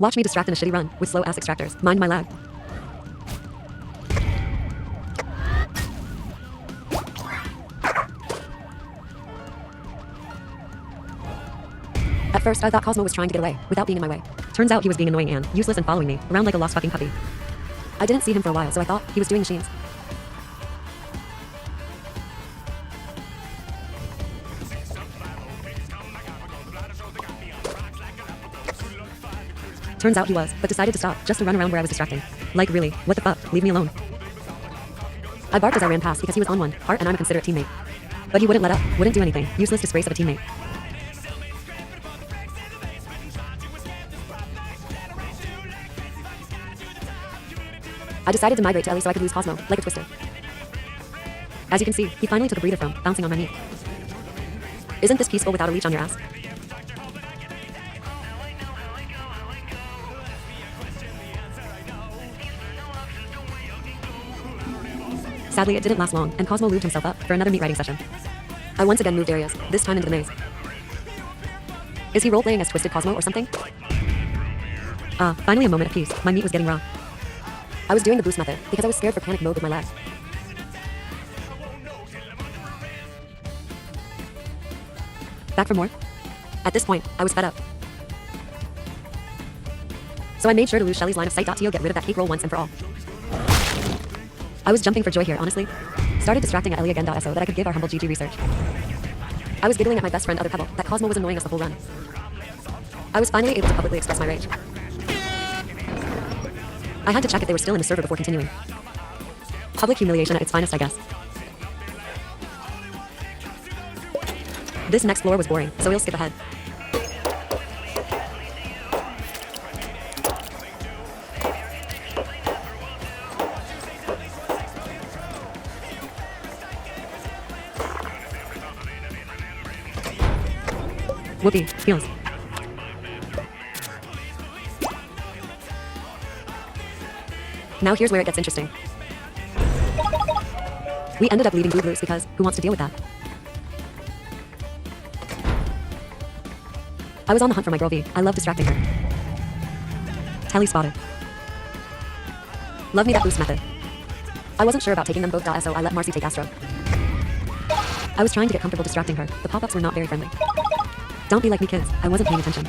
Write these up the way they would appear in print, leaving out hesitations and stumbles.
Watch me distract in a shitty run with slow ass extractors. Mind my lag. At first, I thought Cosmo was trying to get away without being in my way. Turns out he was being annoying and useless and following me around like a lost fucking puppy. I didn't see him for a while, so I thought he was doing machines. Turns out he was, but decided to stop just to run around where I was distracting. Like really, what the fuck, leave me alone. I barked as I ran past because he was on one heart and I'm a considerate teammate. But he wouldn't let up, wouldn't do anything, useless disgrace of a teammate. I decided to migrate to Ellie so I could lose Cosmo, like a twister. As you can see, he finally took a breather from bouncing on my knee. Isn't this peaceful without a leech on your ass? Sadly, it didn't last long, and Cosmo lubed himself up for another meat writing session. I once again moved areas, this time into the maze. Is he role-playing as Twisted Cosmo or something? Finally a moment of peace. My meat was getting raw. I was doing the boost method because I was scared for panic mode with my legs. Back for more? At this point, I was fed up. So I made sure to lose Shelly's line of sight. To get rid of that cake roll once and for all. I was jumping for joy here, honestly. Started distracting at Ellie again. So that I could give our humble GG research. I was giggling at my best friend Other Pebble that Cosmo was annoying us the whole run. I was finally able to publicly express my rage. I had to check if they were still in the server before continuing. Public humiliation at its finest, I guess. This next floor was boring, so we'll skip ahead. Whoopee, heals. Now here's where it gets interesting. We ended up leaving Blue Blues because who wants to deal with that? I was on the hunt for my girl V. I love distracting her. Telly spotted. Love me that boost method. I wasn't sure about taking them both. So I let Marcy take Astro. I was trying to get comfortable distracting her. The pop-ups were not very friendly. Don't be like me, kids. I wasn't paying attention.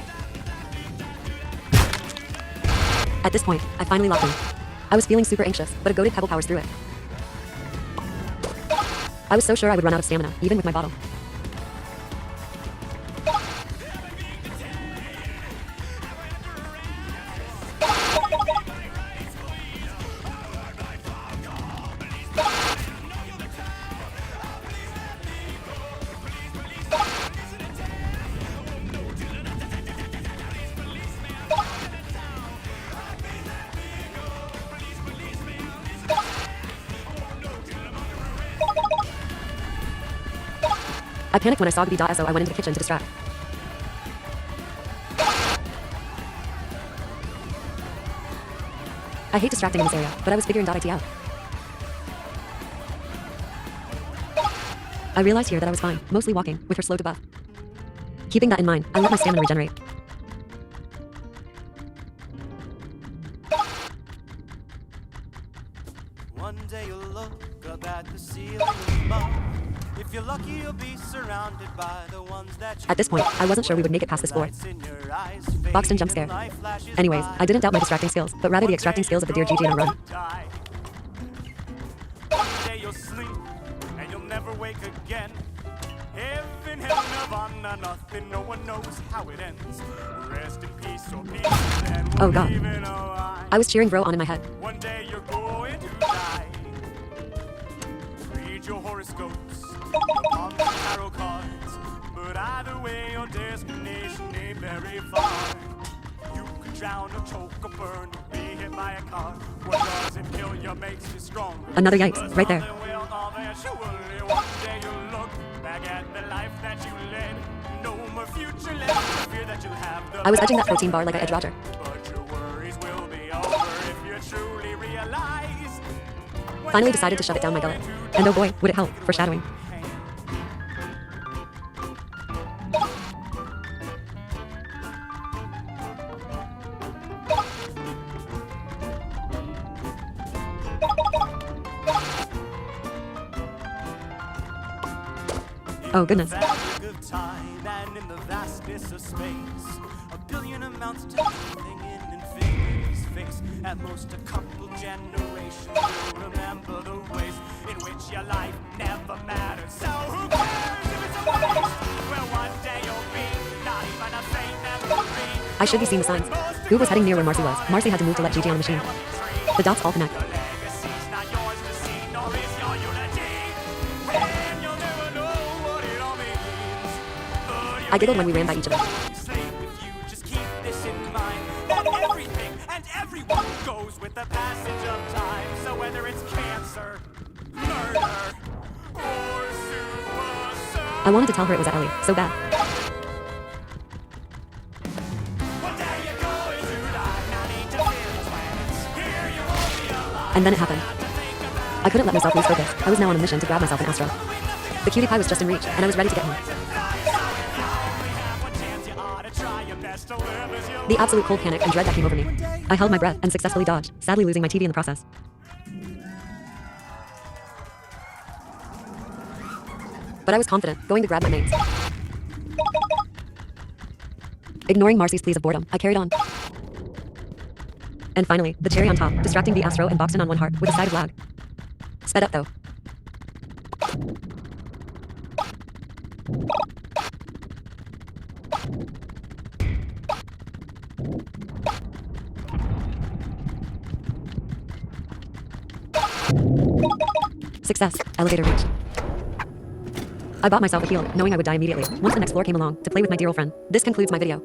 At this point, I finally locked in. I was feeling super anxious, but a goated Pebble powers through it. I was so sure I would run out of stamina, even with my bottle. I panicked when I saw gigi. So I went into the kitchen to distract. I hate distracting in this area, but I was figuring .it out. I realized here that I was fine, mostly walking, with her slow debuff. Keeping that in mind, I let my stamina regenerate. One day you'll look up at the ceiling above. If you're lucky, you'll be surrounded by the ones that you At this point, I wasn't sure we would make it past this floor. Boxed in jump scare. Anyways, I didn't doubt my distracting skills, but rather the extracting skills of the dear Gigi in a run. One day you'll sleep and you'll never wake again. Heaven, hell, nirvana, nothing, no one knows how it ends. Rest in peace or peace, and Oh god. I was cheering bro on in my head. One day you're going to die. Read your horoscopes upon the tarot cards, but either way your destination ain't very far. You could drown or choke or burn or be hit by a car. What doesn't kill you makes you stronger. Another yikes, right there. One day you'll look back at the life that you led. No more future left. Fear that you'll have the I was edging that protein bar like I edge Roger. but your worries will be over if you truly realize. Finally decided to shove it down my gullet. And oh boy, would it help, foreshadowing. Oh, goodness. fabric of time and in the vastness of space. A billion amounts to nothing in infinity's face. At most a couple generations will remember the ways in which your life never mattered. So who cares if it's a waste? Well, one day you'll be not even a faint memory. I should be seeing the signs. Who was heading near where Marcy was? Marcy had to move to let Gigi on the machine. The dots all connect. Your legacy's not yours to see, nor is your unity. And you'll never know what it all means. But I giggled when we ran by each other. slave with you, just keep this in mind. That everything and everyone goes with the passage of time. So whether it's cancer, murder, or suicide. I wanted to tell her it was at Ellie, so bad. One day you're going to die, not need to fear the planets. Here you won't be alive. And then it happened. I couldn't let myself lose focus. I was now on a mission to grab myself an Astro. The cutie pie was just in reach, and I was ready to get him. The absolute cold panic and dread that came over me. I held my breath and successfully dodged, sadly losing my TV in the process. But I was confident, going to grab my mates. Ignoring Marcy's pleas of boredom, I carried on. And finally, the cherry on top, distracting the Astro and boxed in on one heart with a side of lag. Sped up though. Success. Elevator reached. I bought myself a heal, knowing I would die immediately, once the next floor came along, to play with my dear old friend. This concludes my video.